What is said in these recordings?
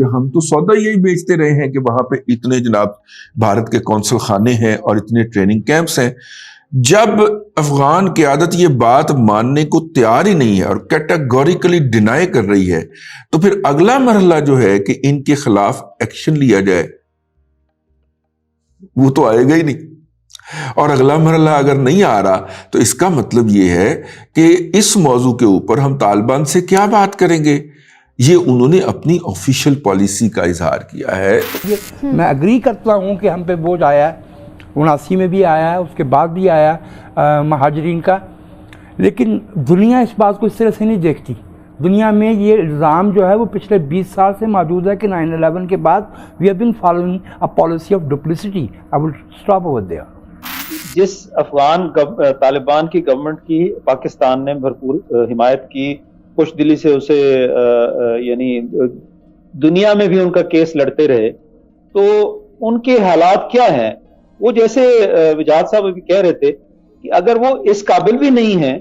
کیونکہ ہم تو سودا یہی بیچتے رہے ہیں کہ وہاں پہ اتنے جناب بھارت کے قونصل خانے ہیں اور اتنے ٹریننگ کیمپس ہیں۔ جب افغان قیادت یہ بات ماننے کو تیار ہی نہیں ہے اور کیٹیگوریکلی ڈینائی کر رہی ہے، تو پھر اگلا مرحلہ جو ہے کہ ان کے خلاف ایکشن لیا جائے، وہ تو آئے گا ہی نہیں۔ اور اگلا مرحلہ اگر نہیں آ رہا تو اس کا مطلب یہ ہے کہ اس موضوع کے اوپر ہم طالبان سے کیا بات کریں گے۔ یہ انہوں نے اپنی آفیشیل پالیسی کا اظہار کیا ہے۔ میں اگری کرتا ہوں کہ ہم پہ بوجھ آیا ہے، 79 میں بھی آیا ہے، اس کے بعد بھی آیا مہاجرین کا، لیکن دنیا اس بات کو اس طرح سے نہیں دیکھتی۔ دنیا میں یہ الزام جو ہے وہ پچھلے 20 سال سے موجود ہے کہ 9/11 کے بعد we have been following a policy of duplicity. I will stop over there. جس افغان طالبان کی گورنمنٹ کی پاکستان نے بھرپور حمایت کی، خوش دلی سے اسے یعنی دنیا میں بھی ان کا کیس لڑتے رہے، تو ان کے حالات کیا ہیں؟ وہ جیسے وجاد صاحب بھی کہہ رہے تھے کہ اگر وہ اس قابل بھی نہیں ہیں۔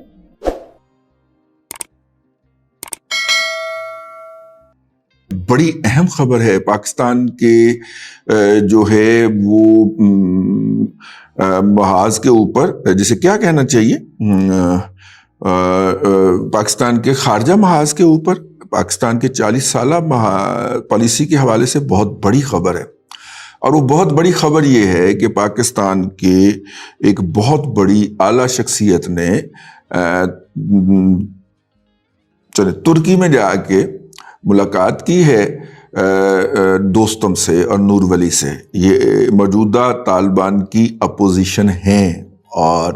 بڑی اہم خبر ہے پاکستان کے جو ہے وہ محاذ کے اوپر، جسے کیا کہنا چاہیے، پاکستان کے خارجہ محاذ کے اوپر پاکستان کے 40 سالہ پالیسی کے حوالے سے بہت بڑی خبر ہے۔ اور وہ بہت بڑی خبر یہ ہے کہ پاکستان کے ایک بہت بڑی اعلیٰ شخصیت نے ترکی میں جا کے ملاقات کی ہے دوستم سے اور نور ولی سے۔ یہ موجودہ طالبان کی اپوزیشن ہیں، اور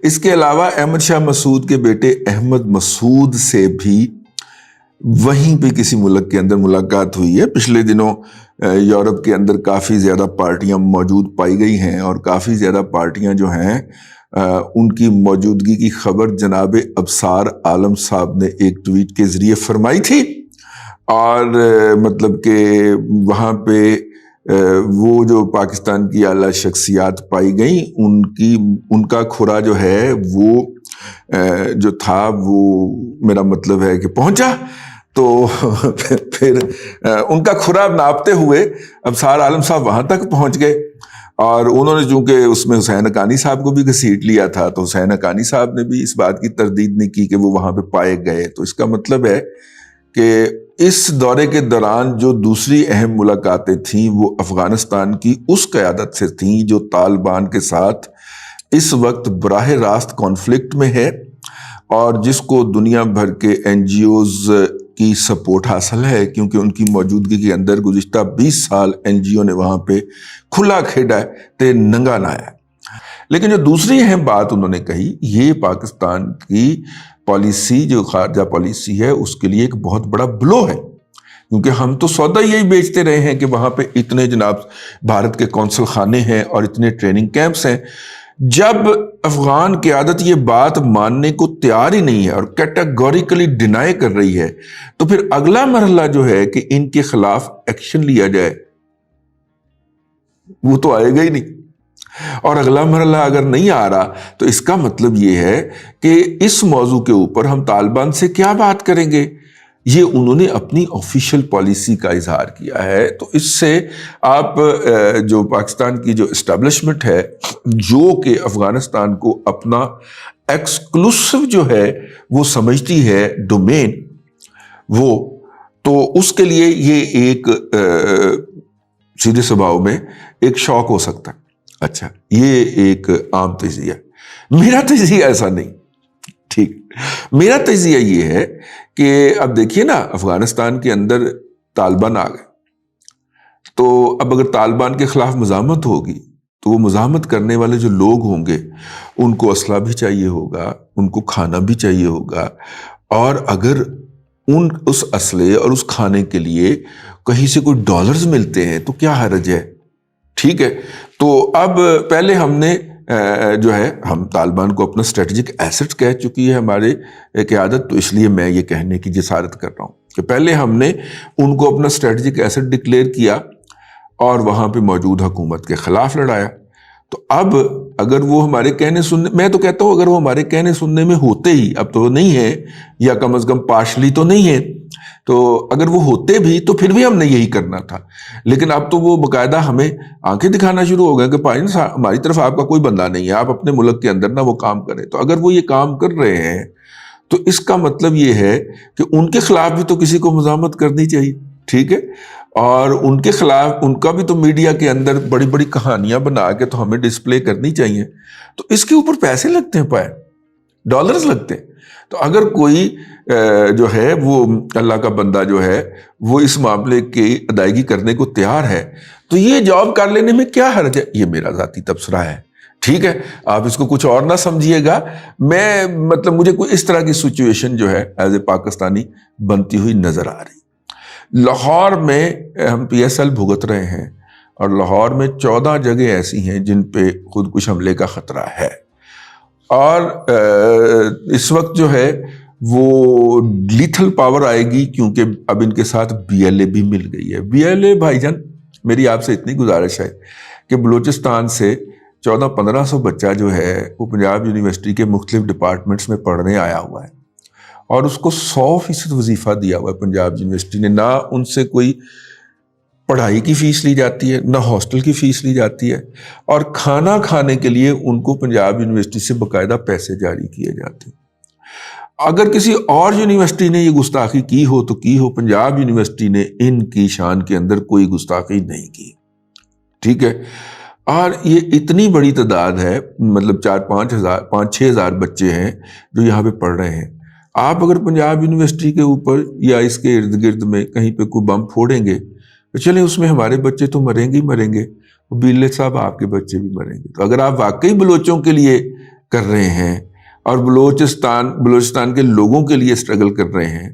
اس کے علاوہ احمد شاہ مسعود کے بیٹے احمد مسعود سے بھی وہیں پہ کسی ملک کے اندر ملاقات ہوئی ہے۔ پچھلے دنوں یورپ کے اندر کافی زیادہ پارٹیاں موجود پائی گئی ہیں، اور کافی زیادہ پارٹیاں جو ہیں ان کی موجودگی کی خبر جناب ابصار عالم صاحب نے ایک ٹویٹ کے ذریعے فرمائی تھی، اور مطلب کہ وہاں پہ وہ جو پاکستان کی اعلیٰ شخصیات پائی گئیں ان کا کھرا جو ہے وہ جو تھا، وہ میرا مطلب ہے کہ پہنچا، تو پھر ان کا کھرا ناپتے ہوئے ابصار عالم صاحب وہاں تک پہنچ گئے، اور انہوں نے چونکہ اس میں حسین حقانی صاحب کو بھی گھسیٹ لیا تھا، تو حسین حقانی صاحب نے بھی اس بات کی تردید نہیں کی کہ وہ وہاں پہ پائے گئے۔ تو اس کا مطلب ہے کہ اس دورے کے دوران جو دوسری اہم ملاقاتیں تھیں وہ افغانستان کی اس قیادت سے تھیں جو طالبان کے ساتھ اس وقت براہ راست کانفلکٹ میں ہے، اور جس کو دنیا بھر کے این جی اوز کی سپورٹ حاصل ہے، کیونکہ ان کی موجودگی کے اندر گزشتہ 20 سال این جی او نے وہاں پہ کھلا کھیڈا ہے تے ننگا نایا۔ لیکن جو دوسری اہم بات انہوں نے کہی، یہ پاکستان کی پالیسی جو خارجہ پالیسی ہے اس کے لیے ایک بہت بڑا بلو ہے، کیونکہ ہم تو سودا یہی بیچتے رہے ہیں کہ وہاں پہ اتنے جناب بھارت کے قونصل خانے ہیں اور اتنے ٹریننگ کیمپس ہیں۔ جب افغان قیادت یہ بات ماننے کو تیار ہی نہیں ہے اور کیٹیگوریکلی ڈینائی کر رہی ہے، تو پھر اگلا مرحلہ جو ہے کہ ان کے خلاف ایکشن لیا جائے، وہ تو آئے گا ہی نہیں۔ اور اگلا مرحلہ اگر نہیں آ رہا تو اس کا مطلب یہ ہے کہ اس موضوع کے اوپر ہم طالبان سے کیا بات کریں گے۔ یہ انہوں نے اپنی آفیشیل پالیسی کا اظہار کیا ہے۔ تو اس سے آپ جو پاکستان کی جو اسٹیبلشمنٹ ہے جو کہ افغانستان کو اپنا ایکسکلوسو جو ہے وہ سمجھتی ہے ڈومین، وہ تو اس کے لیے یہ ایک سیدھے سباؤ میں ایک شوق ہو سکتا ہے۔ اچھا، یہ ایک عام تجزیہ، میرا تجزیہ ایسا نہیں، ٹھیک، میرا تجزیہ یہ ہے کہ اب دیکھیے نا، افغانستان کے اندر طالبان آ گئے، تو اب اگر طالبان کے خلاف مزاحمت ہوگی تو وہ مزاحمت کرنے والے جو لوگ ہوں گے ان کو اسلحہ بھی چاہیے ہوگا، ان کو کھانا بھی چاہیے ہوگا، اور اگر اس اسلحے اور اس کھانے کے لیے کہیں سے کوئی ڈالرز ملتے ہیں تو کیا حرج ہے، ٹھیک ہے۔ تو اب پہلے ہم نے جو ہے، ہم طالبان کو اپنا اسٹریٹجک ایسٹ کہہ چکی ہے ہمارے قیادت، تو اس لیے میں یہ کہنے کی جسارت کر رہا ہوں کہ پہلے ہم نے ان کو اپنا اسٹریٹجک ایسٹ ڈکلیئر کیا اور وہاں پہ موجود حکومت کے خلاف لڑایا۔ تو اب اگر وہ ہمارے کہنے سننے، میں تو کہتا ہوں اگر وہ ہمارے کہنے سننے میں ہوتے ہی، اب تو نہیں ہے، یا کم از کم پارشلی تو نہیں ہے، تو اگر وہ ہوتے بھی تو پھر بھی ہم نے یہی کرنا تھا، لیکن اب تو وہ باقاعدہ ہمیں آنکھیں دکھانا شروع ہو گئے کہ بھائی ہماری طرف آپ کا کوئی بندہ نہیں ہے، آپ اپنے ملک کے اندر نہ وہ کام کریں۔ تو اگر وہ یہ کام کر رہے ہیں تو اس کا مطلب یہ ہے کہ ان کے خلاف بھی تو کسی کو مزاحمت کرنی چاہیے، ٹھیک ہے، اور ان کے خلاف ان کا بھی تو میڈیا کے اندر بڑی بڑی کہانیاں بنا کے تو ہمیں ڈسپلے کرنی چاہیے۔ تو اس کے اوپر پیسے لگتے ہیں، پائے ڈالرز لگتے ہیں۔ تو اگر کوئی جو ہے وہ اللہ کا بندہ جو ہے وہ اس معاملے کی ادائیگی کرنے کو تیار ہے تو یہ جاب کر لینے میں کیا حرج ہے؟ یہ میرا ذاتی تبصرہ ہے، ٹھیک ہے، آپ اس کو کچھ اور نہ سمجھیے گا۔ میں مطلب مجھے کوئی اس طرح کی سچویشن جو ہے ایز اے پاکستانی بنتی ہوئی نظر آ رہی۔ لاہور میں ہم پی ایس ایل بھگت رہے ہیں اور لاہور میں 14 جگہ ایسی ہیں جن پہ خودکش حملے کا خطرہ ہے، اور اس وقت جو ہے وہ لیتھل پاور آئے گی کیونکہ اب ان کے ساتھ بی ایل اے بھی مل گئی ہے۔ بی ایل اے بھائی جان، میری آپ سے اتنی گزارش ہے کہ بلوچستان سے 1400-1500 بچہ جو ہے وہ پنجاب یونیورسٹی کے مختلف ڈپارٹمنٹس میں پڑھنے آیا ہوا ہے، اور اس کو 100% وظیفہ دیا ہوا ہے پنجاب یونیورسٹی نے۔ نہ ان سے کوئی پڑھائی کی فیس لی جاتی ہے، نہ ہاسٹل کی فیس لی جاتی ہے، اور کھانا کھانے کے لیے ان کو پنجاب یونیورسٹی سے باقاعدہ پیسے جاری کیے جاتے ہیں۔ اگر کسی اور یونیورسٹی نے یہ گستاخی کی ہو تو کی ہو، پنجاب یونیورسٹی نے ان کی شان کے اندر کوئی گستاخی نہیں کی، ٹھیک ہے۔ اور یہ اتنی بڑی تعداد ہے، مطلب 4-5 ہزار بچے ہیں جو یہاں پہ پڑھ رہے ہیں۔ آپ اگر پنجاب یونیورسٹی کے اوپر یا اس کے ارد گرد میں کہیں پہ کوئی بم پھوڑیں گے تو چلیں اس میں ہمارے بچے تو مریں گے ہی مریں گے، بیلے صاحب آپ کے بچے بھی مریں گے۔ تو اگر آپ واقعی بلوچوں کے لیے کر رہے ہیں اور بلوچستان کے لوگوں کے لیے اسٹرگل کر رہے ہیں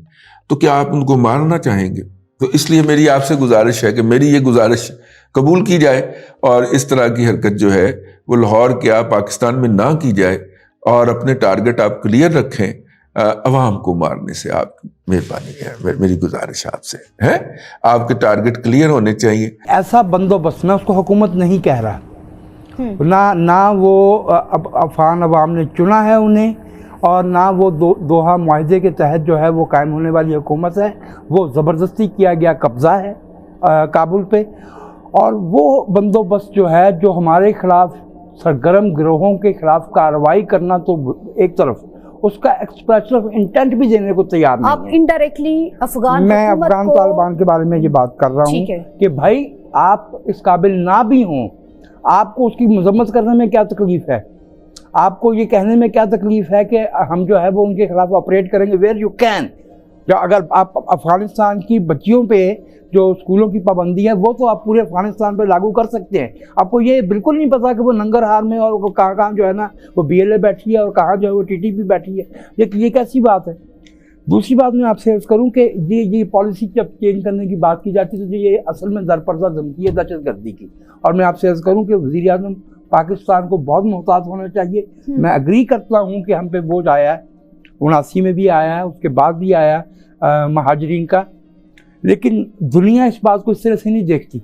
تو کیا آپ ان کو مارنا چاہیں گے؟ تو اس لیے میری آپ سے گزارش ہے کہ میری یہ گزارش قبول کی جائے اور اس طرح کی حرکت جو ہے وہ لاہور کیا پاکستان میں نہ کی جائے، اور اپنے ٹارگٹ آپ کلیئر رکھیں۔ عوام کو مارنے سے آپ کی مہربانی ہے، میری گزارش آپ سے ہے، آپ کے ٹارگٹ کلیئر ہونے چاہیے۔ ایسا بندوبست میں اس کو حکومت نہیں کہہ رہا، نہ وہ افغان عوام نے چنا ہے انہیں، اور نہ وہ دوحہ معاہدے کے تحت جو ہے وہ قائم ہونے والی حکومت ہے۔ وہ زبردستی کیا گیا قبضہ ہے کابل پہ، اور وہ بندوبست جو ہے جو ہمارے خلاف سرگرم گروہوں کے خلاف کارروائی کرنا تو ایک طرف، اس کا ایکسپریشن آف انٹینٹ بھی دینے کو تیار نہیں ہے۔ آپ انڈائریکٹلی میں افغان طالبان کے بارے میں یہ بات کر رہا ہوں کہ بھائی آپ اس قابل نہ بھی ہوں، آپ کو اس کی مذمت کرنے میں کیا تکلیف ہے؟ آپ کو یہ کہنے میں کیا تکلیف ہے کہ ہم جو ہے وہ ان کے خلاف آپریٹ کریں گے؟ Where you can. اگر آپ افغانستان کی بچیوں پہ جو اسکولوں کی پابندی ہے وہ تو آپ پورے افغانستان پہ لاگو کر سکتے ہیں۔ آپ کو یہ بالکل نہیں پتا کہ وہ ننگرہار میں اور کہاں جو ہے نا وہ بی ایل اے بیٹھی ہے اور کہاں جو ہے وہ ٹی ٹی پی بیٹھی ہے۔ یہ کیسی بات ہے؟ دوسری بات میں آپ سے عرض کروں کہ یہ پالیسی جب چینج کرنے کی بات کی جاتی ہے تو یہ اصل میں درپردہ دھمکی ہے دہشت گردی کی، اور میں آپ سے عرض کروں کہ وزیر اعظم پاکستان کو بہت محتاط ہونا چاہیے۔ میں اگری کرتا ہوں کہ ہم پہ بوجھ آیا ہے، 79 میں بھی آیا ہے، اس کے بعد بھی آیا مہاجرین کا، لیکن دنیا اس بات کو اس طرح سے نہیں دیکھتی۔